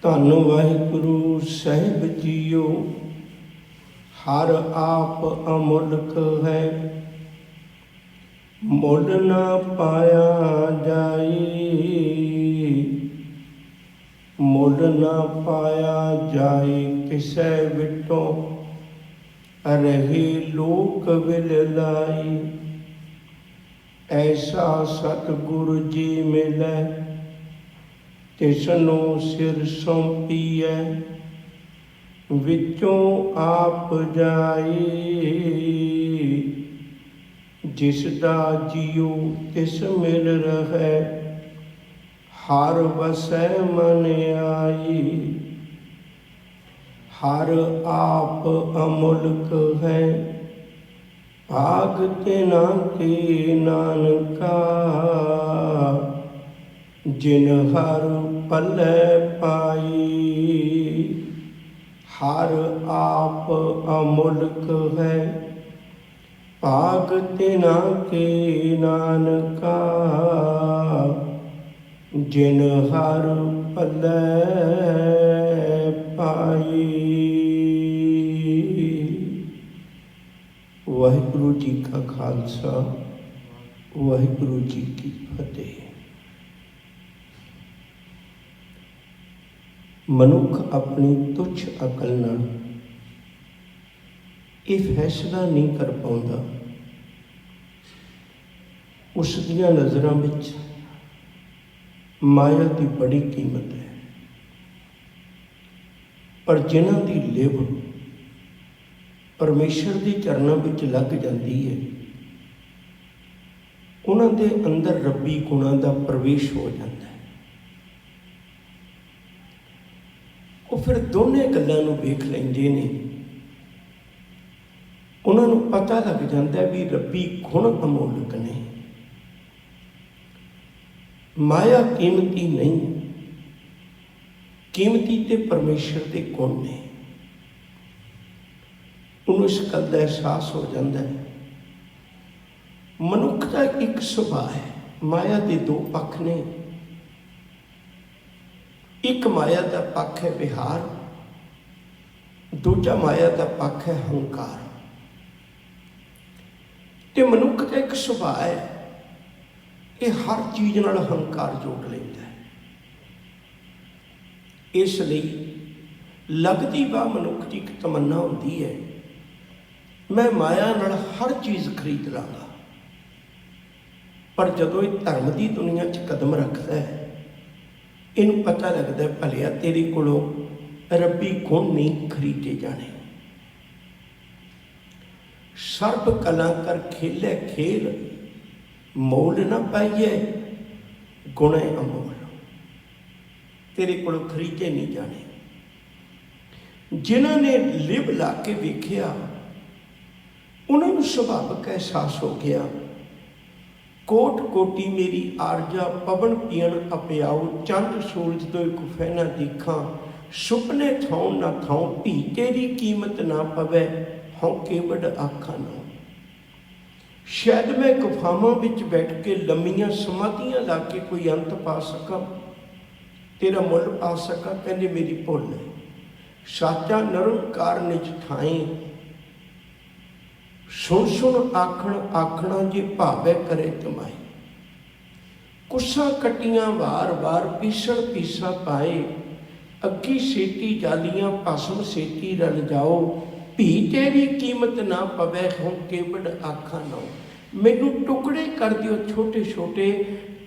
ਧੰਨ ਵਾਹਿਗੁਰੂ ਸਾਹਿਬ ਜੀਓ। ਹਰ ਆਪ ਅਮੁਲਕ ਹੈ, ਮੁੱਲ ਨਾ ਪਾਇਆ ਜਾਈ। ਮੁੱਲ ਨਾ ਪਾਇਆ ਜਾਏ ਕਿਸੇ ਵਿਟੋਂ, ਰਹੇ ਲੋਕ ਵਿਲ ਲਾਈ। ਐਸਾ ਸਤਿਗੁਰ ਜੀ ਮਿਲੈ, ਤਿਸਨੂੰ ਸਿਰ ਸੌਂਪੀਐ। ਵਿੱਚੋਂ ਆਪ ਜਾਈ, ਜਿਸ ਦਾ ਜੀਉ ਤਿਸ ਮਿਲ ਰਹੈ। ਹਰ ਵਸੈ ਮਨ ਆਈ, ਹਰ ਆਪ ਅਮੁਲਕ ਹੈ। ਭਾਗ ਤਿਨਾ ਕੇ ਨਾਨਕਾ, ਜਿਨ ਹਰ ਪੱਲੇ ਪਾਈ। ਹਰ ਆਪ ਅਮੁਲਕ ਹੈ, ਭਾਗ ਤਿਨਾ ਕੇ ਨਾਨਕਾ। ਜਿਨ ਹਰ ਪੱਲੇ ਪਾਈ। ਵਾਹਿਗੁਰੂ ਜੀ ਕਾ ਖਾਲਸਾ, ਵਾਹਿਗੁਰੂ ਜੀ ਕੀ ਫਤਿਹ। ਮਨੁੱਖ ਆਪਣੀ ਤੁੱਛ ਅਕਲ ਨਾਲ ਇਹ ਫੈਸਲਾ ਨਹੀਂ ਕਰ ਪਾਉਂਦਾ, ਉਸ ਦੀਆਂ ਨਜ਼ਰਾਂ ਵਿੱਚ ਮਾਇਆ ਦੀ ਬੜੀ ਕੀਮਤ ਹੈ। ਪਰ ਜਿਨ੍ਹਾਂ ਦੀ ਲਿਵ ਪਰਮੇਸ਼ਰ ਦੇ ਚਰਨਾਂ ਵਿੱਚ ਲੱਗ ਜਾਂਦੀ ਹੈ, ਉਹਨਾਂ ਦੇ ਅੰਦਰ ਰੱਬੀ ਗੁਣਾਂ ਦਾ ਪ੍ਰਵੇਸ਼ ਹੋ ਜਾਂਦਾ ਹੈ। ਉਹ ਫਿਰ ਦੋਨੇ ਗੱਲਾਂ ਨੂੰ ਵੇਖ ਲੈਂਦੇ ਨੇ। ਉਹਨਾਂ ਨੂੰ ਪਤਾ ਲੱਗ ਜਾਂਦਾ ਵੀ ਰੱਬੀ ਗੁਣ ਅਮੋਲਕ ਨੇ, ਮਾਇਆ ਕੀਮਤੀ ਨਹੀਂ, ਕੀਮਤੀ ਤੇ ਪਰਮੇਸ਼ਰ ਦੇ ਗੁਣ ਨੇ। ਉਹਨੂੰ ਇਸ ਗੱਲ ਦਾ ਅਹਿਸਾਸ ਹੋ ਜਾਂਦਾ ਹੈ। ਮਨੁੱਖ ਦਾ ਇੱਕ ਸੁਭਾਅ ਹੈ, ਮਾਇਆ ਦੇ ਦੋ ਪੱਖ ਨੇ। ਇੱਕ ਮਾਇਆ ਦਾ ਪੱਖ ਹੈ ਵਿਹਾਰ, ਦੂਜਾ ਮਾਇਆ ਦਾ ਪੱਖ ਹੈ ਹੰਕਾਰ। ਤੇ ਮਨੁੱਖ ਦਾ ਇੱਕ ਸੁਭਾਅ ਹੈ, ਇਹ ਹਰ ਚੀਜ਼ ਨਾਲ ਹੰਕਾਰ ਜੋੜ ਲੈਂਦਾ ਹੈ। ਇਸ ਲਈ ਲੱਗਦੀ ਵਾਹ ਮਨੁੱਖ ਦੀ ਇੱਕ ਤਮੰਨਾ ਹੁੰਦੀ ਹੈ, ਮੈਂ ਮਾਇਆ ਨਾਲ ਹਰ ਚੀਜ਼ ਖਰੀਦ ਲਾਂਗਾ। ਪਰ ਜਦੋਂ ਇਹ ਧਰਮ ਦੀ ਦੁਨੀਆ 'ਚ ਕਦਮ ਰੱਖਦਾ ਹੈ, ਇਹਨੂੰ ਪਤਾ ਲੱਗਦਾ ਭਲਿਆ ਤੇਰੇ ਕੋਲੋਂ ਰੱਬੀ ਗੁਣ ਨਹੀਂ ਖਰੀਦੇ ਜਾਣੇ। ਸਰਬ ਕਲਾ ਕਰ ਖੇਲੇ ਖੇਲ, ਮੋਲ ਨਾ ਪਾਈਏ ਗੁਣੇ ਅਮੋਲ। ਤੇਰੇ ਕੋਲੋਂ ਖਰੀਦੇ ਨਹੀਂ ਜਾਣੇ। ਜਿਨ੍ਹਾਂ ਨੇ ਲਿਵ ਲਾ ਕੇ ਵੇਖਿਆ, ਉਹਨਾਂ ਨੂੰ ਸੁਭਾਵਿਕ ਅਹਿਸਾਸ ਹੋ ਗਿਆ, ਕੋਟ ਕੋਟੀ ਮੇਰੀ ਆਰਜਾ ਪਵਨ ਪੀਣ ਅਪਿਆਉ। ਚੰਦ ਸੂਰਜ ਤੋਂ ਇੱਕ ਫੈਨਾ ਦੇਖਾਂ, ਸੁਪਨੇ ਥਾਉ ਨਾ ਥਾਉ। ਧੀ ਤੇਰੀ ਕੀਮਤ ਨਾ ਪਵੇ, ਹੌਕੇ ਵੱਡ ਆਖਾਂ ਨਾ। ਸ਼ਾਇਦ ਮੈਂ ਗੁਫਾਵਾਂ ਵਿੱਚ ਬੈਠ ਕੇ ਲੰਮੀਆਂ ਸਮਾਧੀਆਂ ਲਾ ਕੇ ਕੋਈ ਅੰਤ ਪਾ ਸਕਾਂ, ਤੇਰਾ ਮੁੱਲ ਪਾ ਸਕਾਂ। ਕਹਿੰਦੇ ਮੇਰੀ ਭੁੱਲ ਹੈ। ਸਾਚਾ ਨਿਰੰਕਾਰ ਨਿਜ ਠਾਈ, ਸੁਣ ਸੁਣ ਆਖਣ ਆਖਣਾ। ਜੇ ਭਾਵੇ ਕਰੇ ਕਮਾਈ, ਕੁੱਸਾਂ ਕੱਟੀਆਂ ਵਾਰ ਵਾਰ ਪੀਸਣ ਪੀਸਾ ਪਾਏ। ਅੱਗੀ ਸੇਤੀ ਜਾਲੀਆਂ ਭਸਮ ਸੇਤੀ ਰਲ ਜਾਓ। ਧੀ ਤੇਰੀ ਕੀਮਤ ਨਾ ਪਵੇ, ਹੌਕੇ ਵੱਡ ਆਖਾਂ ਨਾ। ਮੈਨੂੰ ਟੁਕੜੇ ਕਰ ਦਿਓ ਛੋਟੇ ਛੋਟੇ,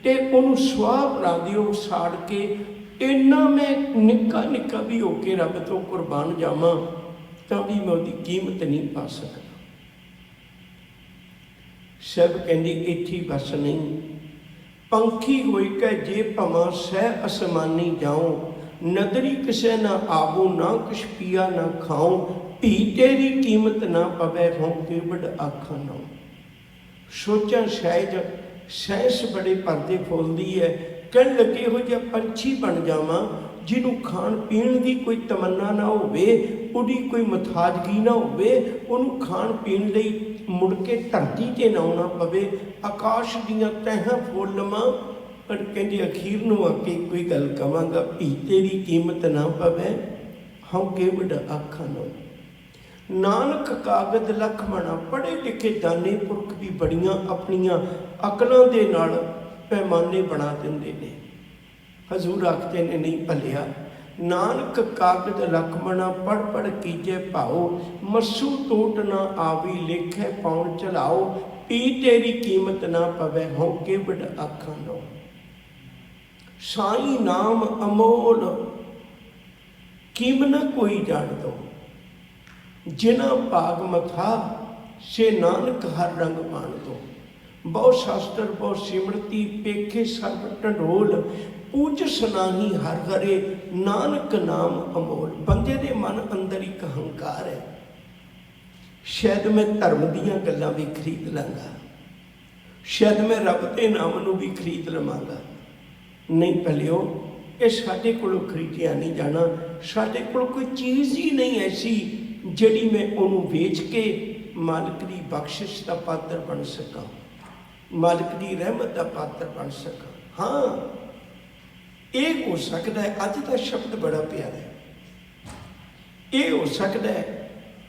ਤੇ ਉਹਨੂੰ ਸੁਆਹ ਬਣਾ ਦਿਓ ਸਾੜ ਕੇ। ਇੰਨਾ ਮੈਂ ਨਿੱਕਾ ਨਿੱਕਾ ਵੀ ਹੋ ਕੇ ਰੱਬ ਤੋਂ ਕੁਰਬਾਨ ਜਾਵਾਂ, ਤਾਂ ਵੀ ਮੈਂ ਉਹਦੀ ਕੀਮਤ ਨਹੀਂ ਪਾ ਸਕਦਾ। ਸਭ ਕਹਿੰਦੀ ਇੱਥੇ ਬਸ ਨਹੀਂ। ਪੰਖੀ ਹੋਈ ਕੈ ਜੇ ਭਵਾਂ ਸਹਿ ਅਸਮਾਨੀ ਜਾਉ। ਨਦਰੀ ਕਿਸੇ ਨਾ ਆਵੋ, ਨਾ ਕੁਛ ਪੀਆ ਨਾ ਖਾਉ। ਧੀ ਤੇਰੀ ਕੀਮਤ ਨਾ ਪਵੇ, ਹੌਕੇ ਵੱਡ ਆਖਾਂ ਨਾ। ਸੋਚਾਂ ਸਹਿਜ ਸੈਂਸ ਬੜੇ ਪਰਦੇ ਫੋਲਦੀ ਹੈ। ਕਹਿਣ ਲੱਗੇ ਇਹੋ ਜਿਹਾ ਪੰਛੀ ਬਣ ਜਾਵਾਂ, ਜਿਹਨੂੰ ਖਾਣ ਪੀਣ ਦੀ ਕੋਈ ਤਮੰਨਾ ਨਾ ਹੋਵੇ, ਉਹਦੀ ਕੋਈ ਮੁਤਾਜਗੀ ਨਾ ਹੋਵੇ, ਉਹਨੂੰ ਖਾਣ ਪੀਣ ਲਈ ਮੁੜ ਕੇ ਧਰਤੀ 'ਤੇ ਨਾ ਆਉਣਾ ਪਵੇ। ਆਕਾਸ਼ ਦੀਆਂ ਤਹਿਾਂ ਫੁੱਲ ਲਵਾਂ, पर कहते अखीर नूं आके कोई गल कहांगा, भी तेरी कीमत ना पवे हाँ केवड़ आखा नो। नानक कागद लख मना, पढ़े लिखे दाने पुरख भी बड़ियां अपनियां अकलों के नाल पैमाने बना देंदे ने। हजूर आखते ने नहीं भलिया, नानक कागद लख मना, पढ़ पढ़ कीजे भाओ, मसू टोट ना आवी लेखे पाउन चलाओ, पी तेरी कीमत ना पवे हों केवड़ आखा नो। साई नाम अमोल कीम न कोई जान दो, जिना भाग मथा से नानक हर रंग मान दो। बहु शास्त्र बहु सिमरती पेखे सर्व ढंढोल, पूज सनाही हर हरे नानक नाम अमोल। बंदे दे मन अंदर एक हंकार है, शायद मैं धर्म दीयां गल्लां भी खरीद लांगा, शायद मैं रब के नाम नूं भी खरीद लवांगा। नहीं भलियो, ये साडे कोलों खरीदिया नहीं जाना। साडे कोल कोई चीज़ ही नहीं ऐसी जिहड़ी मैं उन्होंने वेच के मालिक की बख्शिश का पात्र बन सका, मालिक की रहमत का पात्र बन सका। हाँ, ये हो सकता है। अज का शब्द बड़ा प्यारा है। ये हो सकता है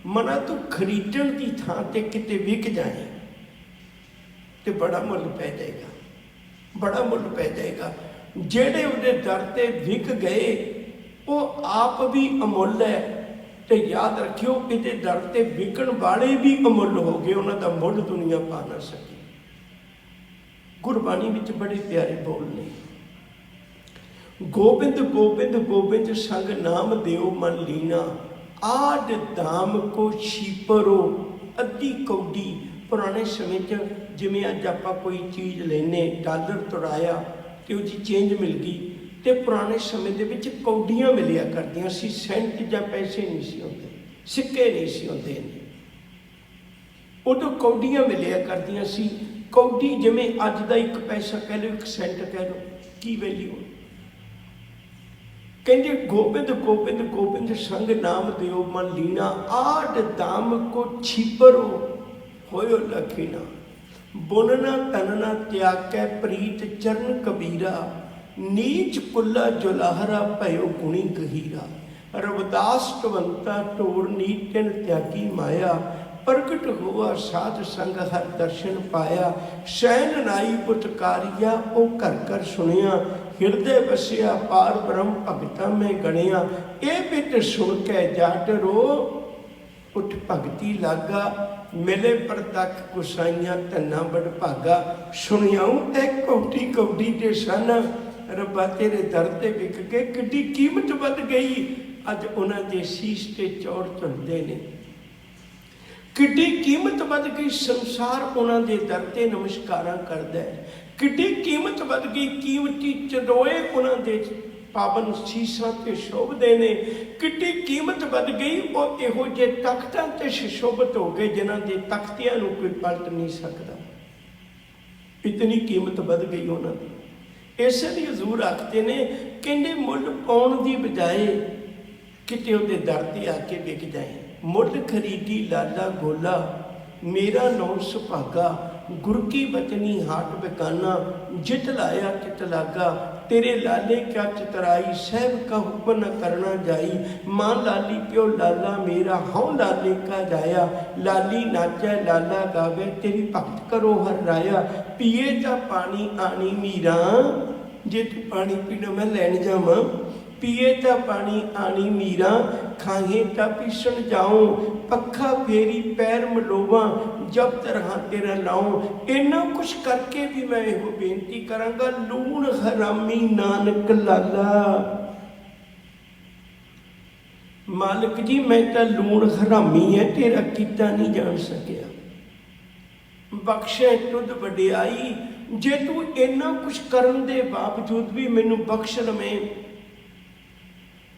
मना तू खरीदण की थां ते किते विक जाए तो बड़ा मुल पै जाएगा, बड़ा मुल पै जाएगा। जेड़े उहदे दर ते विक गए वो आप भी अमुल है, तो याद रखियो इहदे दर ते विकण वाले भी अमुल हो गए, उन्हां दा मुल दुनिया पा ना सकी। गुरबाणी विच बड़े प्यारे बोल ने, गोबिंद गोबिंद गोबिंद संग नाम देओ मन लीना, आड दाम को छीपरो अद्धी कौडी। पुराने समय च जिवें अज आपां कोई चीज़ लैने, डॉलर तुड़ाया तो उसकी चेंज मिल गई, तो पुराने समय के विच कौडियां मिलिया करदियां सी, सेंट या पैसे नहीं सी होंदे, सिक्के नहीं सी होंदे। उदों कौडियां मिलिया करदियां सी। कौडी जिवें अज का एक पैसा कह लो, एक सेंट कह लो, की वैल्यू। कहते गोबिंद गोबिंद गोबिंद संग नाम देओ मन लीना, आड दाम को छिपरो होयो लखीना। बुनना तनना त्यागै प्रीत चरण कबीरा, नीच कुल्ला जुलाहरा भयो गुणी गहीरा। रविदास टवंता टोर नीतिन त्यागी माया, प्रगट हुआ साध संग हर दर्शन पाया। सैन नाई पुतकारिया ओ घर घर सुनिया, हिरदे बसिया पार ब्रह्म भगता में गणिया। ए बिट सुन के जाट रो उठ भगती लागा, मिले परतक गुसाइया धना बड़ भागा। सुनियाऊं ए कौडी कौडी दे सन, रब्बा तेरे दर ते विक के किड्डी कीमत वध गई। अज उन्हां दे शीश ते चौड़ झुलदे ने, किड्डी कीमत वध गई। संसार उन्हां दे दर ते नमस्कारां करदा है, किड्डी कीमत वध गई। कीमती चंदोए उन्हां दे पावन शीशां ते शोभदे ने, किड्डी कीमत वध गई। वो इहो जे तख्तां ते सुशोभित हो गए जिन्हां दे तख्तियां नूं कोई पलट नहीं सकता। इतनी कीमत वध गई उन्हां दी। इस लई हजूर आखते ने, कहंदे मुल पाउण दी बजाए किते उहदे दर ते आके विक जाए। मुल खरीदी लाला गोला, मेरा नौ सुभागा। गुर की बचनी हाट बिकाना, जित लाया तित लागा। तेरे लाले क्या चितराई, सहब का हुक्म न करना जाई। माँ लाली प्यो लाला मेरा, हूँ लाले का जाया। लाली नाचे लाला गावे, तेरी भगत करो हर राया। पिए ता पानी आनी मीरा, जे तू पानी पीना मैं लैन जावां। पिए ता पानी आनी मीरा, खाहे ता पीसण जाऊं। पक्खा फेरी पैर मलोवा, जब तरह तेरा लाऊं। इन्ना कुछ करके भी मैं यो बेनती करांगा, लूण हरामी नानक लाला। मालिक जी मैं तो लूण हरामी है, तेरा कीता नहीं जान सकिया। बख्शे तुद वडियाई, जे तू इन्ना कुछ करन दे बावजूद भी मैनू बख्श लवें।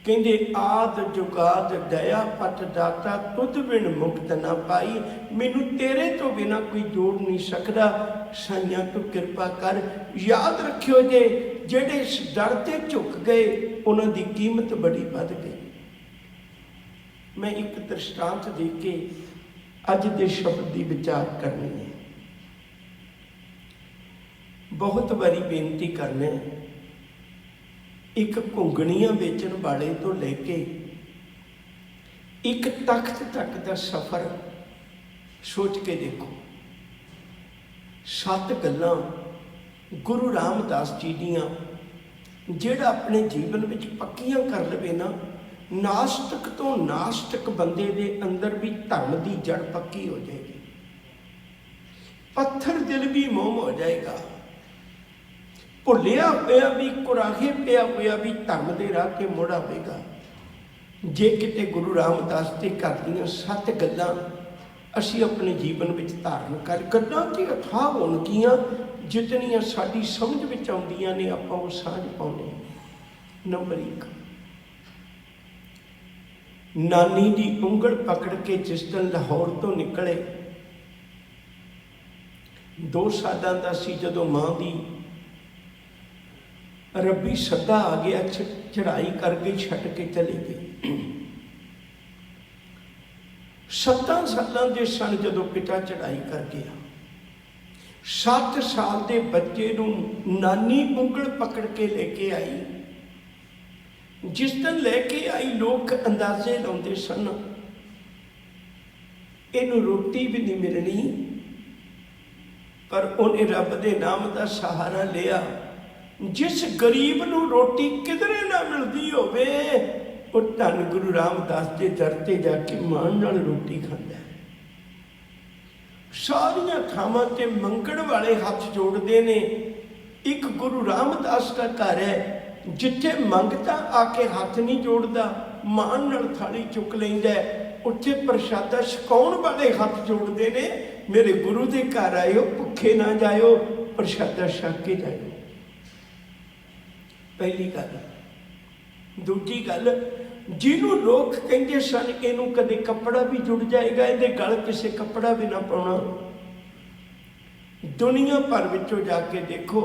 कहते आद जुगाद दया पट दाता, तुद बिन मुक्त ना पाई। मैनू तेरे तो बिना कोई जोड़ नहीं सकता, साइया तू कृपा कर। याद रखियो जे जेड़े दर ते झुक गए उन्हां दी कीमत बड़ी वध गई। मैं एक दृष्टांत दे के अज दे शब्द की विचार करनी है। बहुत बारी बेनती करना, एक घुंगणियां बेचण वाले तो लेके एक तख्त तक का सफ़र सोच के देखो। 7 गल्लां गुरु रामदास जी दियां ਜਿਹੜਾ अपने जीवन में पक्कियां कर लवे ना, नास्तिक तो नास्तिक बंदे दे अंदर भी धर्म की जड़ पक्की हो जाएगी। पत्थर दिल भी मोम हो जाएगा। भुलिया पिया भी कुराहे पिया हुआ भी धर्म के राह के मुड़ आवेगा। जे किते गुरु रामदास के घर दीयां 7 गल्लां असी अपने जीवन में धारण कर गल्लां की अथाह होणगियां, जितनियां साडी समझ विच आउंदियां ने आपां वो साझ पाउने। नंबर 1, नानी की उंगल पकड़ के जिस दिन लाहौर तो निकले, 2 सालां दा सी जदों मां दी रब्बी सदा आ गया, चढ़ाई करके छड्ड के चले गए। 7 सालां दे सन जदों पिता चढ़ाई कर गया, 7 साल के बच्चे नूं नानी उंगल पकड़ के लेके आई। जिस दिन लेके आई लोग अंदाजे लाउंदे सन, इनू रोटी भी नहीं मिलनी, पर उन्हें रब दे नाम का सहारा लिया। जिस गरीब नूं रोटी किधरे ना मिलती होवे, वो धन गुरु रामदास के दर ते जाके मान नाल रोटी खांदा है। सारिया थावां ते मंगण वाले हथ जोड़ते ने। एक गुरु रामदास का घर है जिथे मंगता आके हथ नहीं जोड़ता, मान नाल थाली चुक लैंदा, उत्थे प्रशादा छकाउण वाले हथ जोड़ते ने। मेरे गुरु के घर आयो, भुखे ना जाओ, प्रशादा छक के जाओ। पहली गल। दूजी गल, जिन्हों लोग कहते सन इनू कदे कपड़ा भी जुड़ जाएगा, ये गल किसी कपड़ा भी ना पाउणा। दुनिया भर विचों जाके देखो,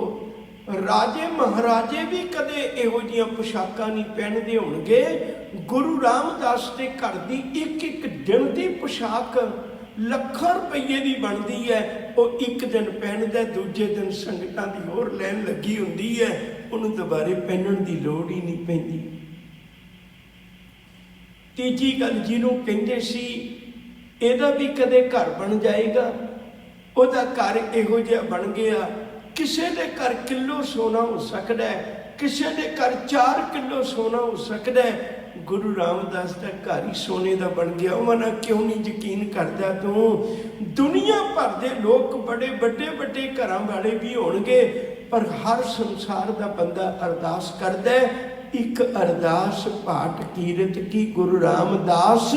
राजे महाराजे भी कदे इहो जिहियां पोशाकां नहीं पहनदे होणगे। गुरु रामदास के घर की एक एक दिन की पोशाक ਲੱਖਾਂ रुपये की बनती है। वो एक दिन पहनता, दूजे दिन संगतां की होर लैन लगी हुंदी है, उन्होंने दोबारे पहनण की लोड़ ही नहीं पैंदी। तीजी गल, जिन्हों कहते सी इहदा भी कदे घर बन जाएगा, उहदा घर इहो जिहा बन गया। किसी के घर किलो सोना हो सकता है, किसी के घर 4 किलो सोना हो सकता है। गुरु रामदास का घर ही सोने का बन गया। मना क्यों नहीं यकीन करता तू? दुनिया भर के लोग बड़े बड़े बड़े घरों वाले भी होणगे, पर हर संसार का बंदा अरदास करता है, एक अरदास पाठ कीरत की गुरु रामदास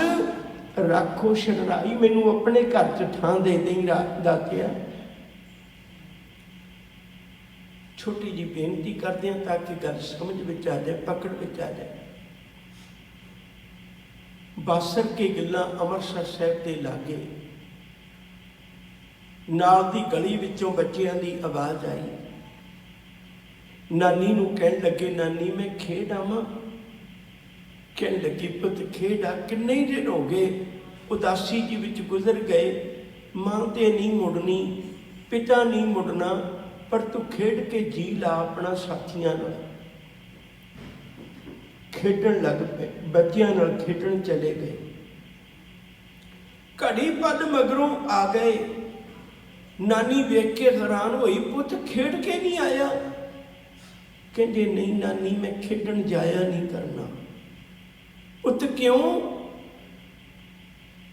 रखो शरणाई, मैनू अपने घर च थां दे दें दातिया। छोटी जी बेनती करते हैं ताकि गल समझ में आ जाए, पकड़ में आ जाए। बासर के गिल्ला अमृतसर साहब के लागे नाल दी गली विचों बच्चियां दी आवाज़ आई। नानी नूं कहण लगे, नानी मैं खेड आवां? कहण लगी, पुत खेड आ, किन्ने दिन हो गए उदासी जी विच गुजर गए। मां ते नहीं मुड़नी, पिता नहीं मुड़ना, पर तू खेड के जी ला अपना साथियां नाल। खेडण लग पे, बच्चियां नाल खेडण चले गए। घड़ी पद मगरों आ गए। नानी वेख के हैरान हुई, पुत खेड के नहीं आया? कहते नहीं नानी मैं खेडण जाया नहीं करना। पुत क्यों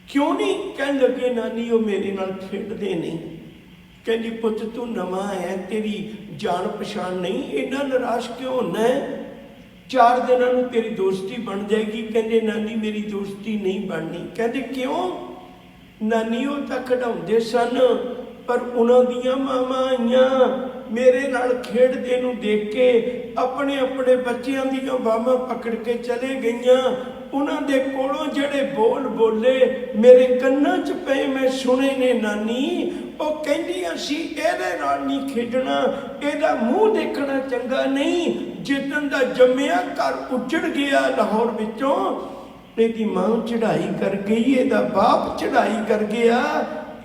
क्यों नहीं? कहन लगे नानी वो मेरे नाल खेडदे नहीं। कहती पुत तू नवा है, तेरी जान पछाण नहीं, इन्ना निराश क्यों होना है? 4 दिनों में तेरी दोस्ती बन जाएगी। कहते नानी मेरी दोस्ती नहीं बननी। कहते क्यों? नानी वो तो खिडाउंदे सन, पर उन्हां दियां मावां आईयां मेरे नाल खेडदे नूं देख के अपने अपने बच्चों दियां बाहां पकड़ के चले गईयां। उन्हां दे कोलों जिहड़े बोल बोले मेरे कन्नां च पे मैं सुने ने नानी। वो कहंदियां सी इहदे नाल नहीं खेडना, इहदा मूँह देखना चंगा नहीं। जिदन दा जम्मिया घर उजड़ गया लाहौर विचों, इहदी मां चढ़ाई कर गई, इहदा बाप चढ़ाई कर गया,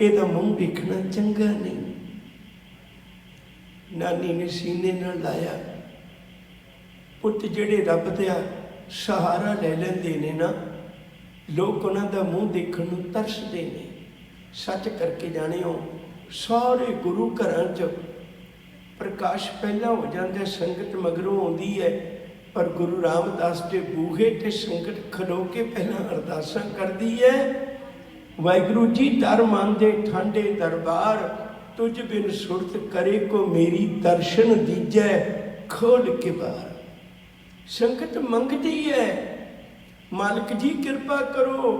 इहदा मूँह देखना चंगा नहीं। नानी ने सीने नाल लाया। पुत जिहड़े रब दा सहारा ले लेंदे ने ना, लोग उन्हां दा मूँह देखण नूं तरसदे ने। सच करके जाणिओ, सारे गुरु घरां च प्रकाश पहला हो जाता, संगत मगरों आउंदी है। पर गुरु रामदास के बूहे ते संगत खलो के पहला अरदासां करदी है। वाहिगुरू जी दर मानदे ठांडे दरबार, तुझ बिन सुरत करे को मेरी दर्शन दीजै खोल के बार। संगत मंगदी है, मालिक जी कृपा करो,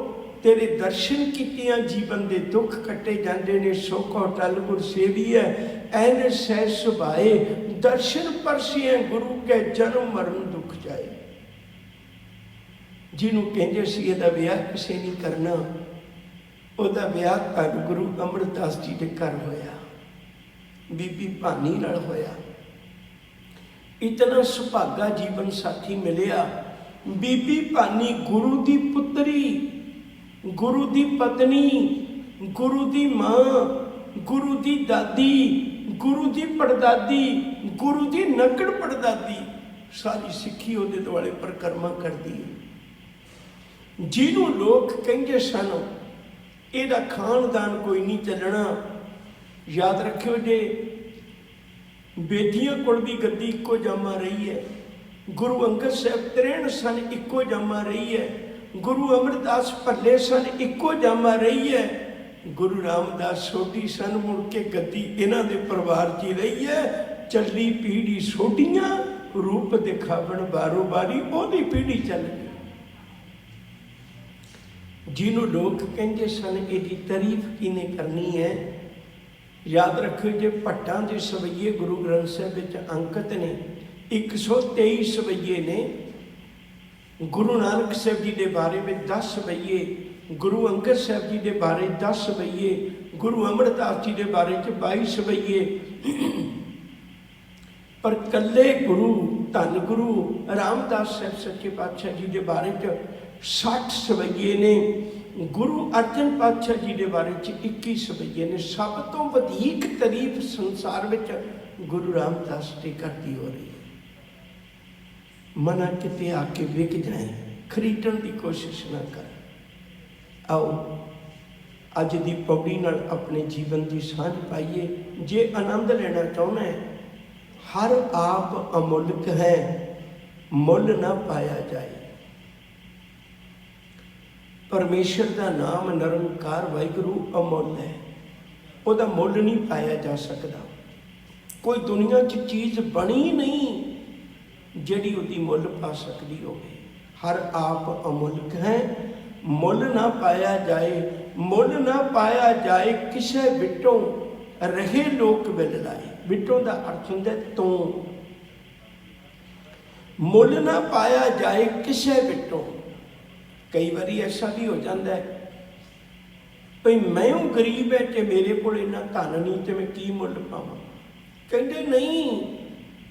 तेरे दर्शन कीतियां जीवन के दुख कटे जाते ने। सोखो टल गुर सेविए ऐन सह सुभाए, दर्शन परसिए गुरु के जन्म मरण दुख जाए। जिन्हों कहते सी इहदा विआह किसे नहीं करना, उहदा विआह धन गुरु अमरदास जी के घर होया, बीबी भानी नाल होया। इतना सुभागा जीवन साथी मिलिया। बीबी भानी गुरु दी पुत्री, गुरु दी पत्नी, गुरु दी मां, गुरु दी दादी, गुरु दी पड़दादी, गुरु दी नकड़ पड़दादी, सारी सिक्खी उहदे दुआले परिक्रमा करदी है। जिन्हों लोग कहते सन इहदा खानदान कोई नहीं चलना, याद रखियो जे बेटियां कोल भी गद्दी इक्को जामा रही है। गुरु अंगद साहब 63 सन इक्को जामा रही है। गुरु अमरदास भल्ले सन इक्को जामा रही है। गुरु रामदास सोढी सन, मुड़ के गद्दी इन्हां दे परिवार च रही है। चली पीढ़ी सोढियां, रूप दिखावन बारो बारी ओहदी पीढ़ी चल गई। जिन्हों लोग कहते सन इहदी तारीफ किने करनी है, याद रखियो जे भट्टां दे सवैये गुरु ग्रंथ साहिब विच अंकित ने 123 सवैये ने। गुरु नानक साहब जी के बारे में 10 सवैये, गुरु अंगद साहब जी के बारे 10 सवैये, गुरु अमरदास जी के बारे 22 सवैये। पर कल्ले गुरु धन गुरु रामदास साहब सच्चे पातशाह जी के बारे 60 सवैये ने। गुरु अर्जन पातशाह जी के बारे 21 सवैये ने। सब तो वधीक तारीफ संसार में गुरु रामदास जी करती हो रही है। मना किते आके विक जाए, खरीदण की कोशिश ना कर। आओ अज की पौड़ी नाल अपने जीवन की सांझ पाइए। जे आनंद लेना चाहना है, हर आप अमुल्क है, मुल ना पाया जाए। परमेश्वर का नाम निरंकार वाहिगुरू अमुल है, उसका मुल नहीं पाया जा सकता। कोई दुनिया च चीज़ बनी नहीं जिहड़ी उसकी मुल पा सकती हो। हर आप अमुल्क है, मुल ना पाया जाए। मुल ना पाया जाए किसे बिटों रहे लोक विल लाए। बिटों का अर्थ होंदा तो। मुल ना पाया जाए किसे बिटों। कई बारी ऐसा भी हो जाता है भाई मैं गरीब है तो मेरे को इन्ना धन नहीं तो मैं की मुल पावां। कहते नहीं,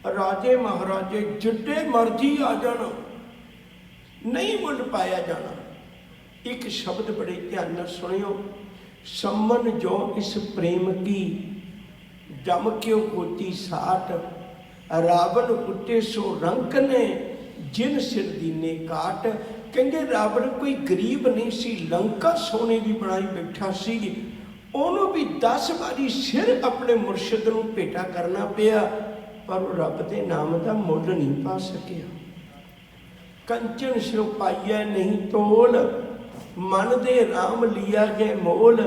राजे महाराजे जिड्डे मर्जी आ जाना, नहीं मुल पाया जाना। एक शब्द बड़े ध्यान नाल सुनियो, सम्मन जो इस प्रेम की जम क्यों होती साठ। रावण उठे सो रंक ने जिन सिर दीने काट। कहते रावण कोई गरीब नहीं सी, लंका सोने की बनाई बैठा सी। उन्होंने भी 10 बारी सिर अपने मुर्शद नूं भेटा करना पिया, पर वो रब के नाम का मुल नहीं पा सकिया। कंचन सिरों पाइया नहीं तोल, मन दे राम लिया गए मोल।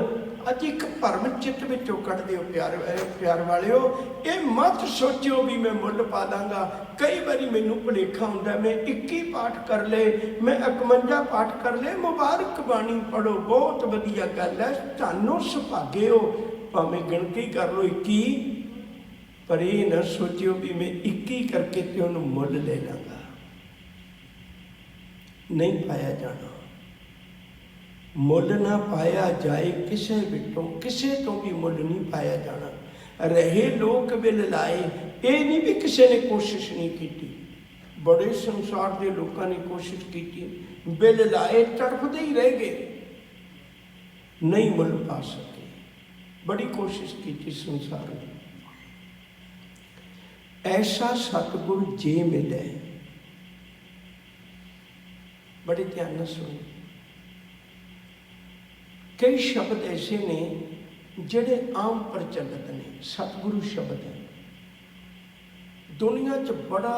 अज एक भरम चित्त विचों कढ़ दिओ प्यार वालिओ। ये मत सोचो भी मैं मुल पा दांगा। कई बारी मैनू भुलेखा हुंदा, मैं 21 पाठ कर ले, मैं 51 पाठ कर ले। मुबारक बाणी पढ़ो, बहुत वधिया गल है, धन्नो सुभागे हो। भावें गिणती कर लो 21, पर ये ना सोचियो भी मैं 21 करके तो उन्होंने मुल ले लाँगा। नहीं पाया जाना। मुल ना पाया जाए किसे बिटों, किसे तो भी मुल नहीं पाया जाना। रहे लोक विल लाए, ये नहीं भी किसी ने कोशिश नहीं की। बड़े संसार के लोगों ने कोशिश की, बिल लाए तड़फते ही रह गए, नहीं मुल पा सके। बड़ी कोशिश की संसार ने। ऐसा सतगुर जे मिले, बड़े ध्यान ਨਾਲ सुनो। कई शब्द ऐसे ने ਜਿਹੜੇ आम प्रचलित ने, सतगुरु शब्द है दुनिया च बड़ा,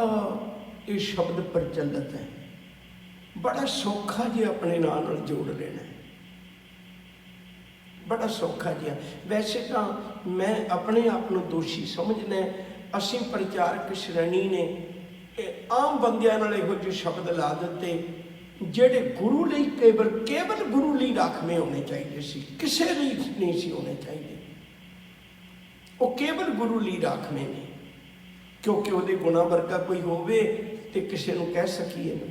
ये शब्द प्रचलित है, बड़ा सौखा जी अपने नाल जोड़ लेना है, बड़ा सौखा जिहा। वैसे तो मैं अपने आप को दोषी समझना, असीं प्रचारक श्रेणी ने आम बंदियां नाल इहो ਜਿਹੇ शब्द ला दिते ਜਿਹੜੇ गुरु ਲਈ केवल गुरु ਲਈ राखवें होने चाहिए सी, किसी ਲਈ नहीं सी होने चाहिए। वो केवल गुरु ਲਈ राखवें ने, क्योंकि ਉਹਦੇ गुणा वर्गा कोई होवे ते किसी ਨੂੰ कह सकीए ना।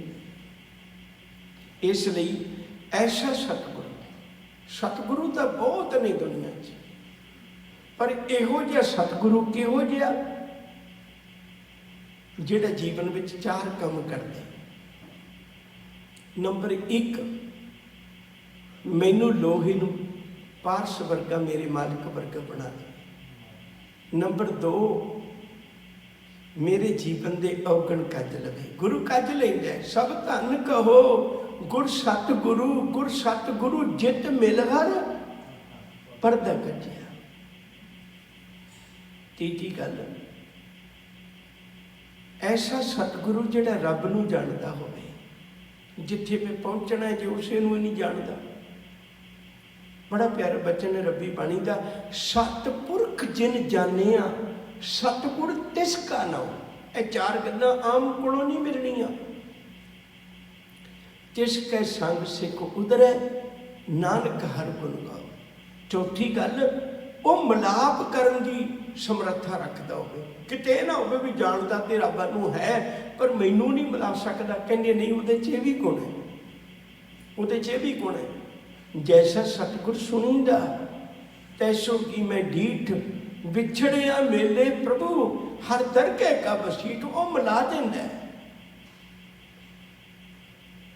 इसलिए ऐसा सतगुरु तो बहुत नहीं दुनिया च, पर इहो जिहा सतगुरु किहो जिहा जिहड़ा जीवन में 4 काम करदे। नंबर 1, मैनू लोहे नूं पारस वर्गा मेरे मालिक वर्गा बना दे। नंबर 2, मेरे जीवन दे औगण कज लवे। गुरु कज लैंदा, सब धन कहो गुर सतगुरु जित मिल हर परदा कजिया। तीजी गल, ऐसा सतगुरु जिहड़ा रब नूं जाणदा होवे, जिथे मैं पहुंचना है, जो उसे नूं नहीं जानदा। बड़ा प्यारा बचन है रब्बी बाणी दा, सतपुरख जिन जानिया सतगुर तिसका नाम। ये 4 गल्लां आम कोलों नहीं मिलनियां। तिसकै संग सिख उधरै नानक हर गुण गाओ। चौथी गल, वो मिलाप करन दी समर्था रखदा होवे, किते ना होवे भी जानदा ते रब नूं है पर मैनू नहीं मिला सकदा। कहंदे नहीं, उहदे च भी गुण है, उहदे च भी गुण है। जैसा सतगुर सुनींदा तैसो की मैं डीठ, विछड़िया मेले प्रभु हर दरगह का बसीठ। वो मिला देंदा है,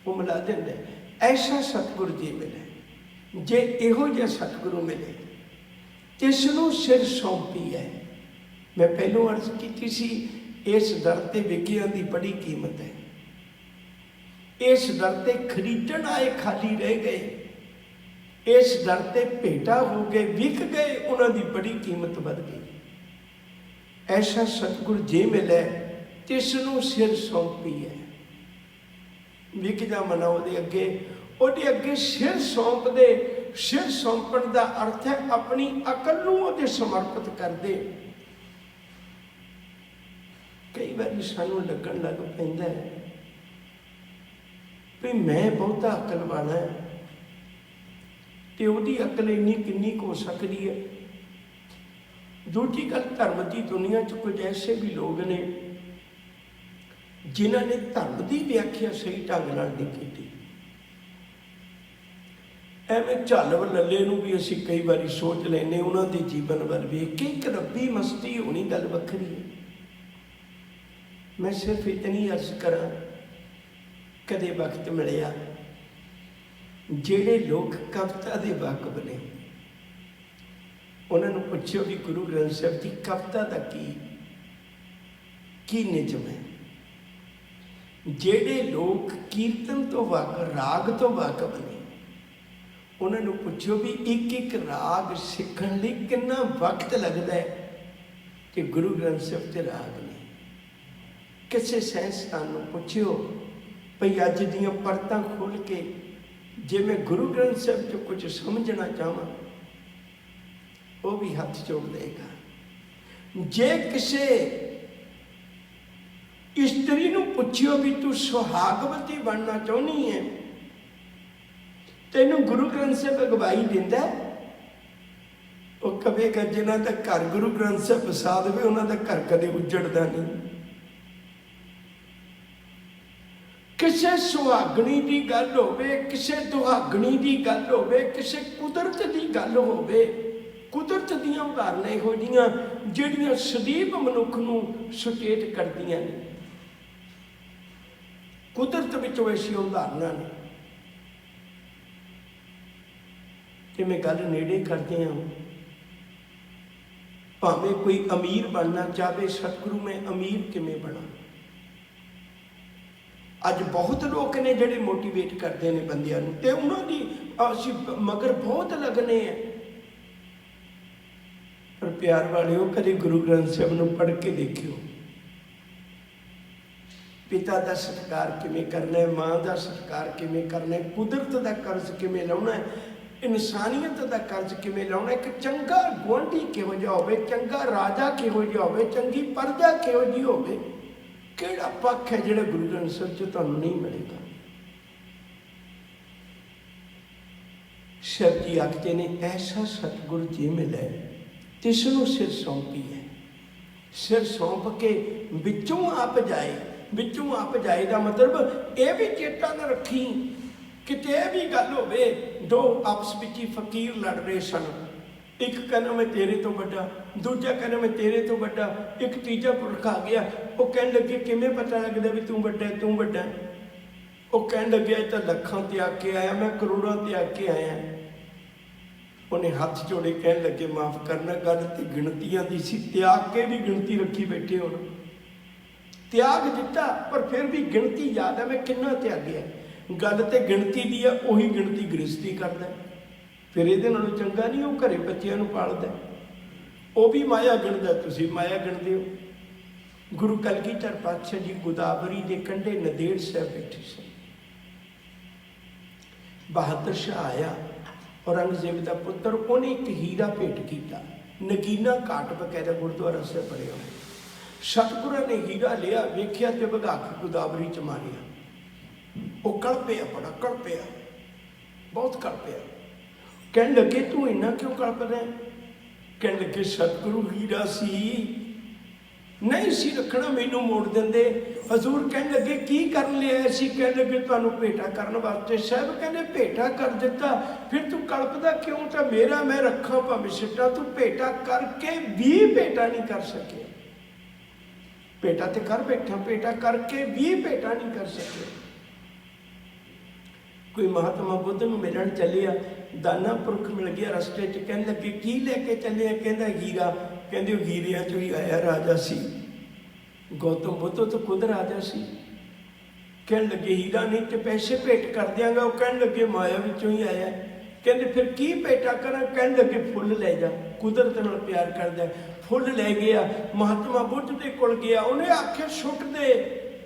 वो मिला देंदा है। ऐसा सतगुर जी मिले, जे इहो जिहा सतगुरु मिले तिसनूं सिर सौंपी है। मैं पहलों अर्ज की सी, इस दर ते विगियान की बड़ी कीमत है। इस दर ते खरीदण आए खाली रह गए, इस दर ते भेटा हो गए, विक गए, उन्होंने बड़ी कीमत बढ़ गई। ऐसा सतगुर जे मिले तिसनूं सिर सौंपी है। विक जा मना ਉਹਦੇ ਅੱਗੇ सिर सौंप दे। सिर सौंपण का अर्थ है अपनी अकल नूं ਉਹਦੇ समर्पित कर दे। कई बार सानू लगन लग पैंदा है भी मैं बहुता अकल वाला है, तो उसकी अकल इन्नी किन्नी हो सकती है। दूजी गल, धर्म की दुनिया च कुछ ऐसे भी लोग ने जिन्हों ने धर्म की व्याख्या सही ढंग नाल नहीं की। एवें झल लल्ले नूं भी असीं कई बारी सोच लैने, उन्होंने जीवन वाल वेख के एक रब्बी मस्ती होनी गल वखरी है। मैं सिर्फ इतनी अर्ज करा, कदे वक्त मिलिया ਜਿਹੜੇ लोग कविता के वाकफ ने उन्होंने पूछो भी गुरु ग्रंथ साहब की कविता का की निजम है। ਜਿਹੜੇ लोग कीर्तन तो वाकफ, राग तो वाकफ ने, उन्होंने पूछो भी एक एक राग सीखण लई कितना वक्त लगता है। कि गुरु ग्रंथ साहब के राग ने, किसी साइंसदान को पूछो भई अज दियां परतां खोल के जे मैं गुरु ग्रंथ साहब जो कुछ समझना चाहवां, वो भी हाथ जोड़ देगा। जे किसी स्त्री नूं पुछियो भी तू सुहागवती बनना चाहनी है, तेनू गुरु ग्रंथ साहब अगवाई दिंदा, वो कहेगा जिन्हां दा घर गुरु ग्रंथ साहब बसा देवे उन्हां दा घर कदे उजड़दा नहीं। किसी सुहागणी की गल होवे, किसी दुहागणी की गल होवे, किसी कुदरत की गल होवे, कुदरत दीयां उदाहरणां इहो जिहियां जिहड़ियां सदैव मनुख नूं सुचेत करदियां ने। कुदरत विचों ऐसियां उदाहरणां ने। ते मैं गल नेड़े करदे हां, भावें कोई अमीर बनना चाहे, सतगुरु मैं अमीर किवें बना। अज बहुत लोग ने जिहड़े मोटिवेट करते हैं बंदियां नूं, ते उन्हां दी असीं मगर बहुत लगने हैं। पर प्यार वालिओ, कदे गुरु ग्रंथ साहिब नूं पढ़ के देखियो, पिता का सत्कार किवें करना है, माँ का सत्कार किवें करना है, कुदरत का कर्ज किवें लाउणा है, इंसानियत का कर्ज किवें लाउणा है, एक चंगा गुआंढी किहो जिहा होवे, चंगा राजा किहो जिहा होवे, चंगी प्रजा किहो जी होवे, किहड़ा पक्ष है जिहड़ा गुरु ग्रंथ साहिब च तुहानूं नहीं मिलेगा। शिव जी आखते ने, ऐसा सतगुर जे मिले तिसनूं सिर सौंपी है। सिर सौंप के विचों आप जाए, विचों आप जाए का मतलब यह भी चेता न रखी किते यह भी गल होवे, दो आपस में ही फकीर लड़ रहे सन, एक कहना मैं तेरे तो बड़ा, दूजा कहना मैं तेरे तो बड़ा, एक तीजा पुरख आ गया, वो कह लगे किमें पता लगता भी तू बड़ा है, तू बड़ा है। वो कह लगे तो लखां ते आके आया, मैं करोड़ों ते आके आया। उन्हें हाथ जोड़े कह लगे माफ़ करना, गल तो गिणतियां दी सी, त्याग के भी गिणती रखी बैठे हो, त्याग दिता पर फिर भी गिणती याद है मैं किन्ना त्यागया। गल तो गिणती दी है, उही गिणती गृहस्थी करदा, फिर ये चंगा नहीं वो घरे बच्चों पालदा, वो भी माया गिणदा, तुसीं माया गिणदे हो। गुरु कलगीधर पातशाह जी गोदावरी के कंढे नंदेड़ साहिब बैठे सन। बहादुर शाह आया, औरंगजेब का पुत्र, उन्हें एक हीरा भेंट किया, नगीना घाट बकायदा गुरुद्वारा साहिब बनया होया। सतगुਰਾਂ ने हीरा लिया, वेख्या तो भगा के गोदावरी च मारिया। वो कड़ पिया, बड़ा कड़ पिया, बहुत कड़ पिया। कह लगे तू इन्ना क्यों कड़प रहा है? कह लगे सतगुरु हीरा सी नहीं सी रखना, मैनू मोड़ देंदे। हजूर कह लगे की कर लिया सी? कह लगे तुहानू भेटा करने वास्ते। साहब कहने भेटा कर दिता, फिर तू कड़पदा क्यों? तो मेरा मैं रखा भावें सिट्टा, तू भेटा करके भी भेटा नहीं कर सके। भेटा तो कर बैठा, भेटा करके भी भेटा नहीं कर सके। कोई महात्मा बुद्ध नूं मिलण चलिया, दाना पुरख मिल गया रस्ते च, कहने लगे की लेके चलिया? कहंदा हीरा। कहंदे हीरिया चों ही आया राजा सी, गौतम बुद्ध तो खुद राजा सी। कहने लगे हीरा नहीं तो पैसे भेंट कर दियांगा। वो कहने लगे माया विचों ही आया। कहंदे फिर की भेटा करा? कहने लगे फुल ले जा, कुदरत नाल प्यार करदा। फुल ले गया, महात्मा बुद्ध दे कोल गया, उन्हें आख्या सुट दे।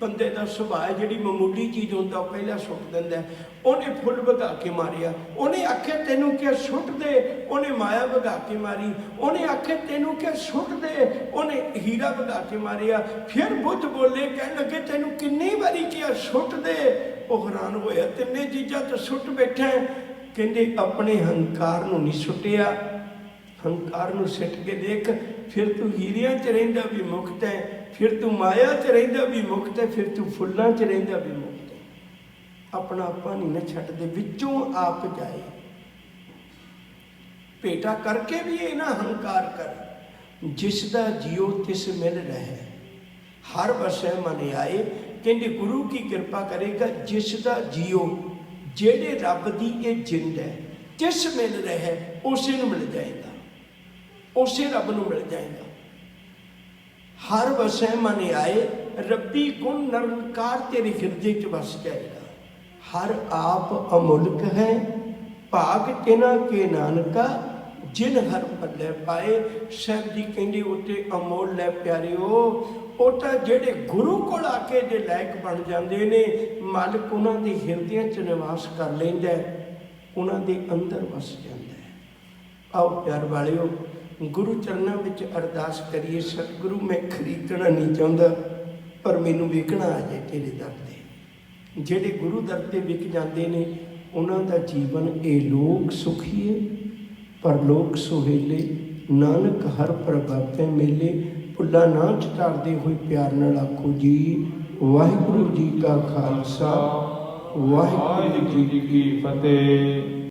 बंदे का सुभाव जी मामूली चीज़ होता पहला सुट दिंदा। उन्हें फुल भगा के मारिया। उन्हें आख्या तेनों क्या सुट दे, उन्हें माया भगा के मारी। उन्हें आख्या तेनों क्या सुट दे, उन्हें हीरा भगा के मारिया। फिर बुद्ध बोले, कह लगे तेनों किन्नी बारी क्या सुट दे? वो हैरान होया, तिन्ने चीज़ां तो सुट बैठा है। कहंदे अपने हंकार नूं नहीं सुटिया, हंकार नूं सिट के देख, फिर तू हीरियां च रहिंदा भी मुक्त है, फिर तू माया च रहिंदा भी मुक्त है, फिर तू फुल्लां च रहिंदा भी मुक्त है। अपना आपा नहीं न छड्डदे, विचों आप जाए। भेटा करके भी ये ना हंकार कर, जिसदा जियो तिस मिल रहे, हर वसै मन आए। कहंदे गुरु की कृपा करेगा, जिसदा जियो, जेड़े रब दी ये जिंद है, तिस मिल रहे, उसे नूं मिल जाएगा, उसे रब नूं मिल जाएगा। हर वसै मन आए, रब्बी गुण निरंकार तेरे हिरदे च वस जाएगा। हर आप अमुल्क है, भाग तिना के नानका, जिन हर पल्ले पाए। साहब जी कहंदे उत्ते अमोल है प्यारिओ, वो तो जेड़े गुरु कोल आके जे लायक बन जाते ने, मालिक उन्हां दे हिरदियां च निवास कर लैंदा, उन्हां दे अंदर वस जाता है। आओ प्यार वालिओ, गुरु चरणों में अरदास करिए, सतगुरु मैं खरीदना नहीं चाहता, पर मैनू विकना आ जाए तेरे दर से। जेडे गुरु दर से विक जाते हैं, उन्हों का जीवन ये लोक सुखी है, पर लोक सुहेले। नानक हर प्रभाते मेले, भुला ना चटारते हुए प्यार नाल आखो जी वाहिगुरु जी का खालसा, वाहिगुरु जी की फतेह।